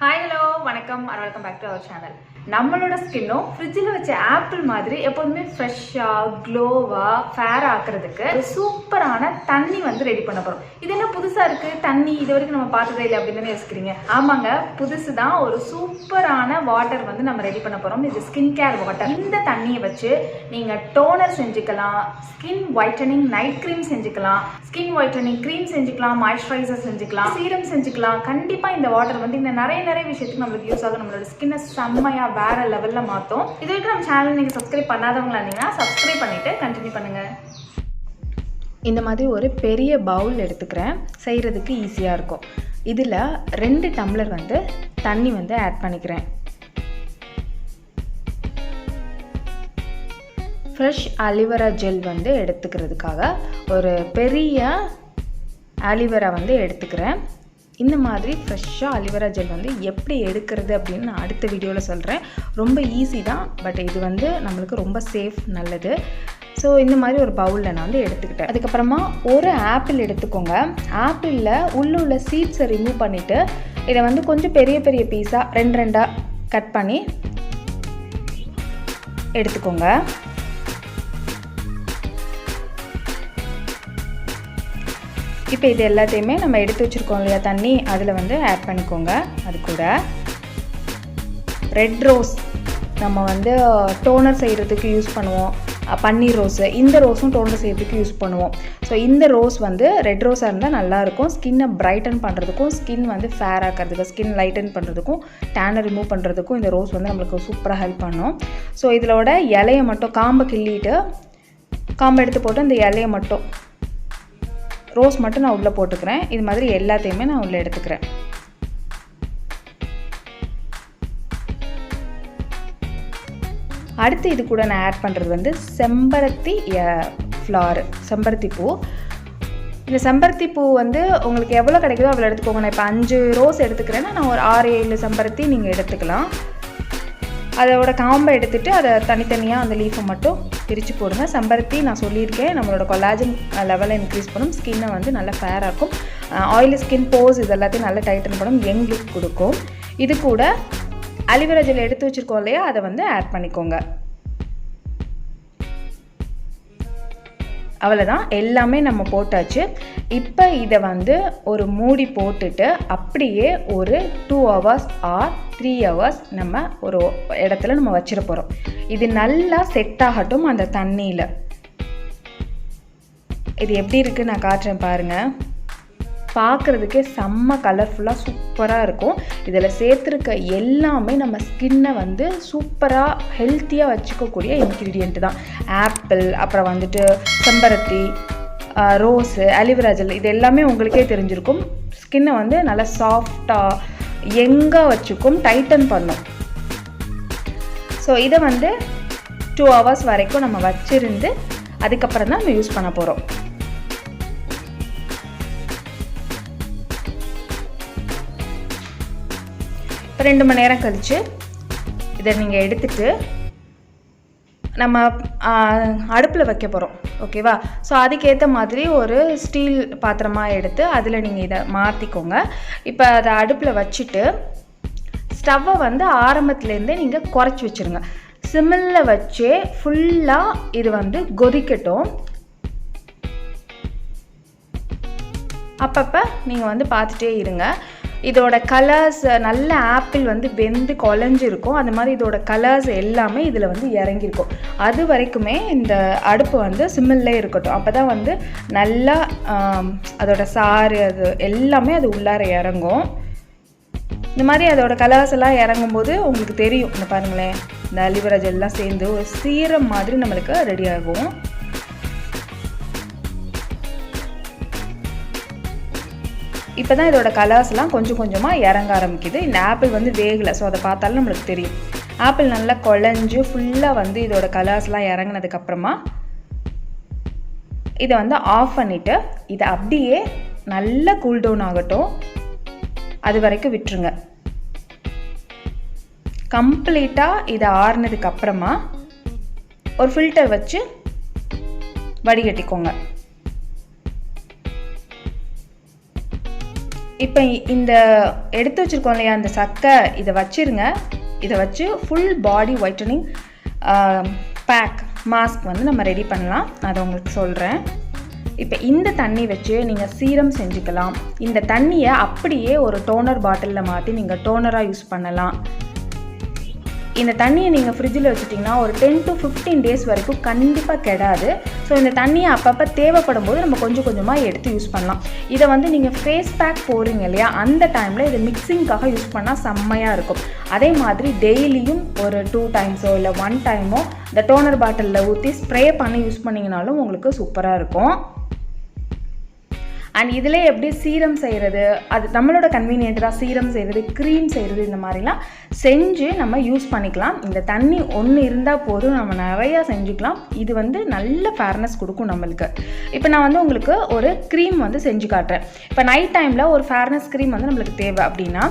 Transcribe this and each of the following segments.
Hi, hello, வணக்கம் and welcome back to our channel. நம்மளோட ஸ்கின்னும் ஃப்ரிட்ஜில் வச்ச ஆப்பிள் மாதிரி எப்போதுமே ஃப்ரெஷ்ஷாக க்ளோவாக ஃபேராக ஆக்கிறதுக்கு ஒரு சூப்பரான தண்ணி வந்து ரெடி பண்ண போகிறோம். இது என்ன புதுசாக இருக்குது, தண்ணி இது வரைக்கும் நம்ம பார்த்ததே இல்லை அப்படின்னு தானே யோசிக்கிறீங்க. ஆமாங்க, புதுசு தான். ஒரு சூப்பரான வாட்டர் வந்து நம்ம ரெடி பண்ண போகிறோம். இது ஸ்கின் கேர் வாட்டர். இந்த தண்ணியை வச்சு நீங்கள் டோனர் செஞ்சுக்கலாம், ஸ்கின் ஒயிட்டனிங் நைட் க்ரீம் செஞ்சுக்கலாம், ஸ்கின் ஒயிட்டனிங் க்ரீம் செஞ்சுக்கலாம், மாய்ஸ்சரைசர் செஞ்சுக்கலாம், சீரம் செஞ்சுக்கலாம். கண்டிப்பாக இந்த வாட்டர் வந்து இன்னும் நிறைய விஷயத்துக்கு நம்மளுக்கு யூஸ் ஆகும். நம்மளோட ஸ்கின்னை செம்மையாக வேற லெவல்ல மாத்தோம். இது வரைக்கும் நம்ம சேனல் நீங்க சப்ஸ்கிரைப் பண்ணாதவங்களா இருந்தீங்கன்னா சப்ஸ்கிரைப் பண்ணிட்டு கண்டினியூ பண்ணுங்க. இந்த மாதிரி ஒரு பெரிய பவுல் எடுத்துக்கிறேன், செய்யறதுக்கு ஈஸியா இருக்கும். இதுல 2 டம்ளர் வந்து தண்ணி வந்து ஆட் பண்ணிக்கிறேன். ஃப்ரெஷ் அலிவேரா ஜெல் வந்து எடுத்துக்கிறதுக்காக ஒரு பெரிய அலிவேரா வந்து எடுத்துக்கிறேன். இந்த மாதிரி ஃப்ரெஷ்ஷாக அலிவேரா ஜெல் வந்து எப்படி எடுக்கிறது அப்படின்னு நான் அடுத்த வீடியோவில் சொல்கிறேன். ரொம்ப ஈஸி தான், பட் இது வந்து நம்மளுக்கு ரொம்ப சேஃப், நல்லது. ஸோ இந்த மாதிரி ஒரு பவுலில் நான் வந்து எடுத்துக்கிட்டேன். அதுக்கப்புறமா ஒரு ஆப்பிள் எடுத்துக்கோங்க. ஆப்பிளில் உள்ள சீட்ஸை ரிமூவ் பண்ணிவிட்டு இதை வந்து கொஞ்சம் பெரிய பெரிய பீஸாக 2 கட் பண்ணி எடுத்துக்கோங்க. இப்போ இது எல்லாத்தையுமே நம்ம எடுத்து வச்சுருக்கோம் இல்லையா தண்ணி, அதில் வந்து ஆட் பண்ணிக்கோங்க. அது கூட ரெட் ரோஸ் நம்ம வந்து டோனர் செய்கிறதுக்கு யூஸ் பண்ணுவோம், பன்னீர் ரோஸு. இந்த ரோஸும் டோனர் செய்கிறதுக்கு யூஸ் பண்ணுவோம். ஸோ இந்த ரோஸ் வந்து ரெட் ரோஸாக இருந்தால் நல்லாயிருக்கும். ஸ்கின்னை பிரைட்டன் பண்ணுறதுக்கும், ஸ்கின் வந்து ஃபேர் ஆக்கிறதுக்கு, ஸ்கின் லைட்டன் பண்ணுறதுக்கும், டேனை ரிமூவ் பண்ணுறதுக்கும் இந்த ரோஸ் வந்து நம்மளுக்கு சூப்பராக ஹெல்ப் பண்ணும். ஸோ இதோட இலையை மட்டும் காம்பை கிள்ளிட்டு, காம்பை எடுத்து போட்டு அந்த இலையை மட்டும், ரோஸ் மட்டும் நான் உள்ளே போட்டுக்கிறேன். இது மாதிரி எல்லாத்தையுமே நான் உள்ளே எடுத்துக்கிறேன். அடுத்து இது கூட நான் ஆட் பண்ணுறது வந்து செம்பருத்தி ஃப்ளவர், செம்பருத்தி பூ. இந்த செம்பருத்தி பூ வந்து உங்களுக்கு எவ்வளோ கிடைக்குதோ அவ்வளோ எடுத்துக்கோங்க. நான் இப்போ 5 ரோஸ் எடுத்துக்கிறேன்னா நான் ஒரு 6-7 செம்பருத்தி நீங்கள் எடுத்துக்கலாம். அதோட காம்பை எடுத்துகிட்டு அதை தனித்தனியாக அந்த லீஃபை மட்டும் பிரித்து போடுங்க. செம்பருத்தி நான் சொல்லியிருக்கேன், நம்மளோட கொலாஜன் லெவலை இன்க்ரீஸ் பண்ணும், ஸ்கின்னை வந்து நல்லா ஃபேர் ஆக்கும், ஆயிலி ஸ்கின் போஸ் இது எல்லாத்தையும் நல்லா டைட்டன் பண்ணும், யங் லுக் கொடுக்கும். இது கூட அலிவேரா ஜெல் எடுத்து வச்சுருக்கோம் இல்லையா, அதை வந்து ஆட் பண்ணிக்கோங்க. அவ்வளோதான், எல்லாமே நம்ம போட்டாச்சு. இப்போ இதை வந்து ஒரு மூடி போட்டுட்டு அப்படியே ஒரு 2 hours ஆர் 3 hours நம்ம ஒரு இடத்துல நம்ம வச்சிட போகிறோம். இது நல்லா செட் ஆகட்டும் அந்த தண்ணியில். இது எப்படி இருக்குது நான் காட்டுறேன் பாருங்கள். பார்க்குறதுக்கே செம்ம கலர்ஃபுல்லாக சூப்பராக இருக்கும். இதில் சேர்த்துருக்க எல்லாமே நம்ம ஸ்கின்னை வந்து சூப்பராக ஹெல்த்தியாக வச்சுக்கக்கூடிய இன்க்ரீடியண்ட்டு தான். ஆப்பிள், அப்புறம் வந்துட்டு செம்பருத்தி, ரோஸு, அலிவேரா ஜெல், இது எல்லாமே உங்களுக்கே தெரிஞ்சிருக்கும். ஸ்கின்னை வந்து நல்லா சாஃப்டாக யங்காக வச்சுக்கும், டைட்டன் பண்ணும். ஸோ இதை வந்து 2 hours வரைக்கும் நம்ம வச்சுருந்து அதுக்கப்புறம் தான் நம்ம யூஸ் பண்ண போகிறோம். இப்போ 2 மணி நேரம் கழித்து இதை நீங்கள் எடுத்துகிட்டு நம்ம அடுப்பில் வைக்க போகிறோம், ஓகேவா? ஸோ அதுக்கேற்ற மாதிரி ஒரு ஸ்டீல் பாத்திரமாக எடுத்து அதில் நீங்கள் இதை மாற்றிக்கோங்க. இப்போ அதை அடுப்பில் வச்சுட்டு ஸ்டவ்வை வந்து ஆரம்பத்துலேருந்தே நீங்கள் குறைச்சி வச்சுருங்க. சிம்மில் வச்சே ஃபுல்லாக இது வந்து கொதிக்கட்டும். அப்பப்போ நீங்கள் வந்து பார்த்துட்டே இருங்க. இதோட கலர்ஸ் நல்ல ஆப்பிள் வந்து வெந்து குழஞ்சிருக்கும், அந்த மாதிரி இதோட கலர்ஸ் எல்லாமே இதில் வந்து இறங்கியிருக்கும். அது வரைக்குமே இந்த அடுப்பு வந்து சிம்மில்லே இருக்கட்டும். அப்போ தான் வந்து நல்லா அதோட சாறு அது எல்லாமே அது உள்ளார இறங்கும். இந்த மாதிரி அதோட கலர்ஸ் எல்லாம் இறங்கும்போது உங்களுக்கு தெரியும். இந்த பாருங்களேன், இந்த அலிவேரா ஜெல்லாம் சேர்ந்து ஒரு சீரம் மாதிரி நம்மளுக்கு ரெடி ஆகும். இப்போ தான் இதோட கலர்ஸ்லாம் கொஞ்சம் கொஞ்சமாக இறங்க ஆரம்பிக்குது. இந்த ஆப்பிள் வந்து வேகலை, ஸோ அதை பார்த்தாலும் நம்மளுக்கு தெரியும். ஆப்பிள் நல்லா குழஞ்சு ஃபுல்லாக வந்து இதோட கலர்ஸ்லாம் இறங்கினதுக்கப்புறமா இதை வந்து ஆஃப் பண்ணிவிட்டு இதை அப்படியே நல்லா கூல் டவுன் ஆகட்டும். அது வரைக்கும் விட்டுருங்க. கம்ப்ளீட்டாக இதை ஆறுனதுக்கப்புறமா ஒரு ஃபில்டர் வச்சு வடிகட்டிக்கோங்க. இப்போ இந்த எடுத்து வச்சுருக்கோம் இல்லையா அந்த சக்கை, இதை வச்சுருங்க. இதை வச்சு full body whitening pack mask வந்து நம்ம ரெடி பண்ணலாம். அதை உங்களுக்கு சொல்கிறேன். இப்போ இந்த தண்ணி வச்சு நீங்கள் சீரம் செஞ்சுக்கலாம். இந்த தண்ணியை அப்படியே ஒரு டோனர் பாட்டிலில் மாற்றி நீங்கள் டோனராக யூஸ் பண்ணலாம். இந்த தண்ணியை நீங்கள் ஃப்ரிட்ஜில் வச்சுட்டிங்கன்னா ஒரு 10 to 15 days வரைக்கும் கண்டிப்பாக கெடாது. ஸோ இந்த தண்ணியை அப்பப்போ தேவைப்படும் போது நம்ம கொஞ்சம் கொஞ்சமாக எடுத்து யூஸ் பண்ணலாம். இதை வந்து நீங்கள் ஃபேஸ் பேக் போடுறீங்க இல்லையா, அந்த டைமில் இதை மிக்சிங்காக யூஸ் பண்ணால் செம்மையாக இருக்கும். அதே மாதிரி டெய்லியும் ஒரு 2 times இல்லை 1 time இந்த டோனர் பாட்டிலில் ஊற்றி ஸ்ப்ரே பண்ணி யூஸ் பண்ணிங்கனாலும் உங்களுக்கு சூப்பராக இருக்கும். அண்ட் இதில் எப்படி சீரம் செய்கிறது, அது நம்மளோட கன்வீனியன்ட் தான். சீரம் செய்கிறது, க்ரீம் செய்கிறது, இந்த மாதிரிலாம் செஞ்சு நம்ம யூஸ் பண்ணிக்கலாம். இந்த தண்ணி ஒன்று இருந்தால் போதும், நம்ம நிறையா செஞ்சுக்கலாம். இது வந்து நல்ல ஃபேர்னஸ் கொடுக்கும் நம்மளுக்கு. இப்போ நான் வந்து உங்களுக்கு ஒரு க்ரீம் வந்து செஞ்சு காட்டுறேன். இப்போ நைட் டைமில் ஒரு ஃபேர்னஸ் க்ரீம் வந்து நம்மளுக்கு தேவை அப்படின்னா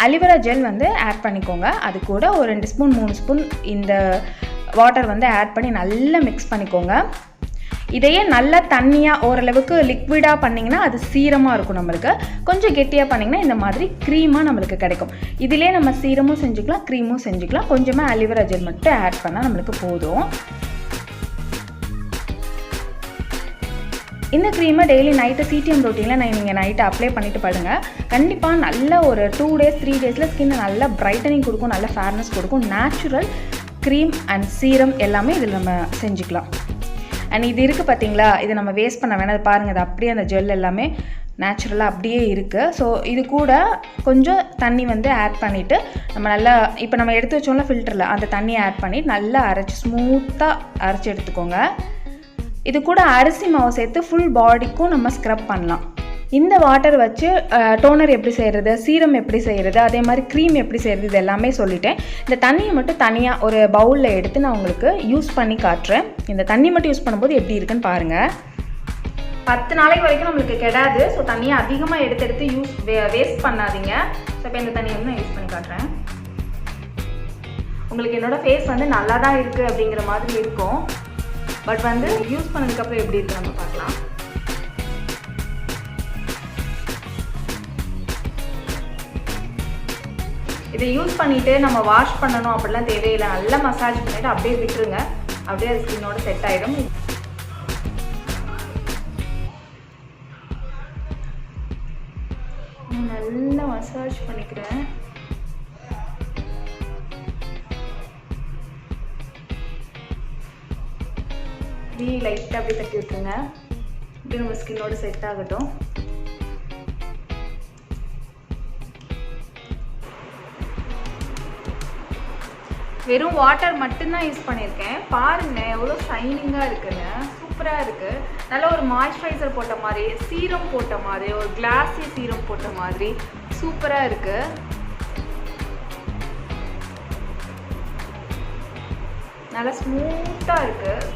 அலிவேரா ஜெல் வந்து ஆட் பண்ணிக்கோங்க. அது கூட ஒரு 2 ஸ்பூன் 3 ஸ்பூன் இந்த வாட்டர் வந்து ஆட் பண்ணி நல்லா மிக்ஸ் பண்ணிக்கோங்க. இதையே நல்லா தண்ணியாக ஓரளவுக்கு லிக்விடாக பண்ணிங்கன்னா அது சீரமாக இருக்கும். நம்மளுக்கு கொஞ்சம் கெட்டியாக பண்ணிங்கன்னா இந்த மாதிரி க்ரீமாக நம்மளுக்கு கிடைக்கும். இதிலே நம்ம சீரமும் செஞ்சுக்கலாம், க்ரீமும் செஞ்சுக்கலாம். கொஞ்சமாக அலிவேரா ஜெல் மட்டும் ஆட் பண்ணால் நம்மளுக்கு போதும். இந்த க்ரீமை டெய்லி நைட்டு சிடிஎம் ரொட்டீனில் நீங்கள் நைட்டு அப்ளை பண்ணிவிட்டு படுங்க. கண்டிப்பாக நல்ல ஒரு 2 days 3 days ஸ்கின்னை நல்லா பிரைட்டனிங் கொடுக்கும், நல்ல ஃபேர்னஸ் கொடுக்கும். நேச்சுரல் க்ரீம் அண்ட் சீரம் எல்லாமே இதில் நம்ம செஞ்சுக்கலாம். அண்ட் இது இருக்குது பார்த்தீங்களா, இதை நம்ம வேஸ்ட் பண்ண வேணாம். அது பாருங்கள், அது அப்படியே அந்த ஜெல் எல்லாமே நேச்சுரலாக அப்படியே இருக்குது. ஸோ இது கூட கொஞ்சம் தண்ணி வந்து ஆட் பண்ணிவிட்டு நம்ம நல்லா, இப்போ நம்ம எடுத்து வச்சோம்ல ஃபில்டரில், அந்த தண்ணியை ஆட் பண்ணி நல்லா அரைச்சி ஸ்மூத்தாக அரைச்சி எடுத்துக்கோங்க. இது கூட அரிசி மாவு சேர்த்து ஃபுல் பாடிக்கும் நம்ம ஸ்க்ரப் பண்ணலாம். இந்த வாட்டர் வச்சு டோனர் எப்படி செய்கிறது, சீரம் எப்படி செய்கிறது, அதே மாதிரி க்ரீம் எப்படி செய்கிறது, இது எல்லாமே சொல்லிட்டேன். இந்த தண்ணியை மட்டும் தனியாக ஒரு பவுலில் எடுத்து நான் உங்களுக்கு யூஸ் பண்ணி காட்டுறேன். இந்த தண்ணி மட்டும் யூஸ் பண்ணும்போது எப்படி இருக்குன்னு பாருங்கள். 10 நாளைக்கு வரைக்கும் நம்மளுக்கு கெடாது. ஸோ தண்ணியை அதிகமாக எடுத்து வேஸ்ட் பண்ணாதீங்க. ஸோ இப்போ இந்த தண்ணியை வந்து நான் யூஸ் பண்ணி காட்டுறேன். உங்களுக்கு என்னோடய ஃபேஸ் வந்து நல்லா தான் இருக்குது அப்படிங்கிற மாதிரி இருக்கும். பட் வந்து யூஸ் பண்ணதுக்கப்புறம் எப்படி இருக்குது நம்ம பார்க்கலாம். இதை யூஸ் பண்ணிவிட்டு நம்ம வாஷ் பண்ணணும் அப்படிலாம் தேவையில்லை. நல்லா மசாஜ் பண்ணிவிட்டு அப்படியே விட்டுருங்க. அப்படியே அது ஸ்கின்னோட செட் ஆகிடும். நல்லா மசாஜ் பண்ணிக்கிறேன். அப்படியே லைட்டாக அப்படியே தட்டி விட்டுருங்க. அப்படியே நம்ம ஸ்கின்னோட செட் ஆகட்டும். வெறும் வாட்டர் மட்டும்தான் யூஸ் பண்ணியிருக்கேன். பாருங்கள் எவ்வளோ ஷைனிங்காக இருக்குன்னு, சூப்பராக இருக்குது. நல்ல ஒரு மாய்ஸ்சரைசர் போட்ட மாதிரி, சீரம் போட்ட மாதிரி, ஒரு கிளாஸி சீரம் போட்ட மாதிரி சூப்பராக இருக்குது. நல்லா ஸ்மூத்தாக இருக்குது,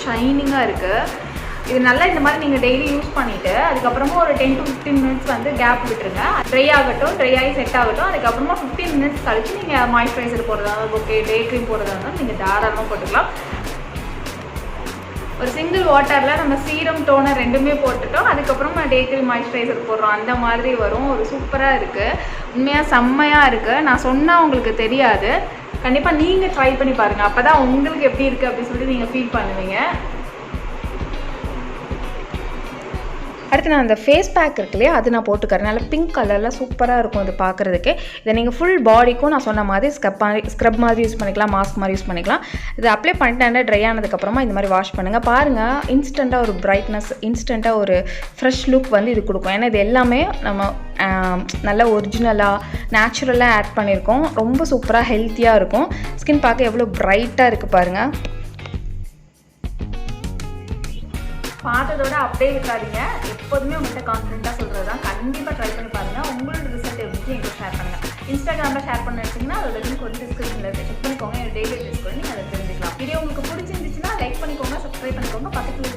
ஷைனிங்காக இருக்குது. இது நல்லா இந்த மாதிரி நீங்கள் டெய்லி யூஸ் பண்ணிவிட்டு அதுக்கப்புறமா ஒரு 10 to 15 minutes வந்து கேப் விட்டுருங்க. ட்ரை ஆகட்டும், ட்ரை ஆகி செட் ஆகட்டும். அதுக்கப்புறமா 15 minutes கழிச்சு நீங்கள் மாய்ஸ்சரைசர் போடுறதா ஓகே, டே க்ரீம் போடுறதா இருந்தாலும் நீங்கள் தாராளமாக போட்டுக்கலாம். ஒரு சிங்கிள் வாட்டரில் நம்ம சீரம் டோனர் ரெண்டுமே போட்டுட்டோம். அதுக்கப்புறமா டே க்ரீம் மாய்ஸ்சரைசர் போடுறோம். அந்த மாதிரி வரும். ஒரு சூப்பராக இருக்குது, உண்மையாக செம்மையாக இருக்குது. நான் சொன்னால் உங்களுக்கு தெரியாது. கண்டிப்பாக நீங்கள் ட்ரை பண்ணி பாருங்கள். அப்போ தான் உங்களுக்கு எப்படி இருக்குது அப்படின்னு சொல்லிட்டு நீங்கள் ஃபீல் பண்ணுவீங்க. அடுத்து நான் அந்த ஃபேஸ் பேக் இருக்கு இல்லையா, அது நான் போட்டுக்கிறேன். நல்லா பிங்க் கலரில் சூப்பராக இருக்கும் அது பார்க்குறதுக்கு. இதை நீங்கள் ஃபுல் பாடிக்கும் நான் சொன்ன மாதிரி ஸ்க்ரப் மாதிரி யூஸ் பண்ணிக்கலாம், மாஸ்க் மாதிரி யூஸ் பண்ணிக்கலாம். இது அப்ளை பண்ணிட்டு ட்ரை ஆனதுக்கப்புறமா இந்த மாதிரி வாஷ் பண்ணுங்கள். பாருங்கள், இன்ஸ்டண்ட்டாக ஒரு பிரைட்னஸ், இன்ஸ்டண்ட்டாக ஒரு ஃப்ரெஷ் லுக் வந்து இது கொடுக்கும். ஏன்னா இது எல்லாமே நம்ம நல்ல ஒரிஜினலாக நேச்சுரலாக ஆட் பண்ணியிருக்கோம். ரொம்ப சூப்பராக ஹெல்த்தியாக இருக்கும். ஸ்கின் பார்க்க எவ்வளோ பிரைட்டாக இருக்குது பாருங்கள். பார்த்ததோட அப்படியே இருக்காதீங்க. எப்போதுமே உங்கள்கிட்ட கான்ஃபிடென்ட்டாக சொல்கிறது தான். கண்டிப்பாக ட்ரை பண்ணி பாருங்கள். உங்களோட ரிசல்ட் எப்படி எங்களுக்கு ஷேர் பண்ணுங்கள். இன்ஸ்டாகிராமில் ஷேர் பண்ண வச்சிங்கன்னா அதோட லிங்க் வந்து டிஸ்கிரிப்ஷனில் இருக்குது. செக் பண்ணிக்கோங்க. டெய்லி யூஸ் பண்ணி அதை தெரிஞ்சுக்கலாம். வீடியோ உங்களுக்கு பிடிச்சிருந்துச்சுன்னா லைக் பண்ணிக்கோங்க, சப்ஸ்கிரைப் பண்ணிக்கோங்க. பக்கத்தில்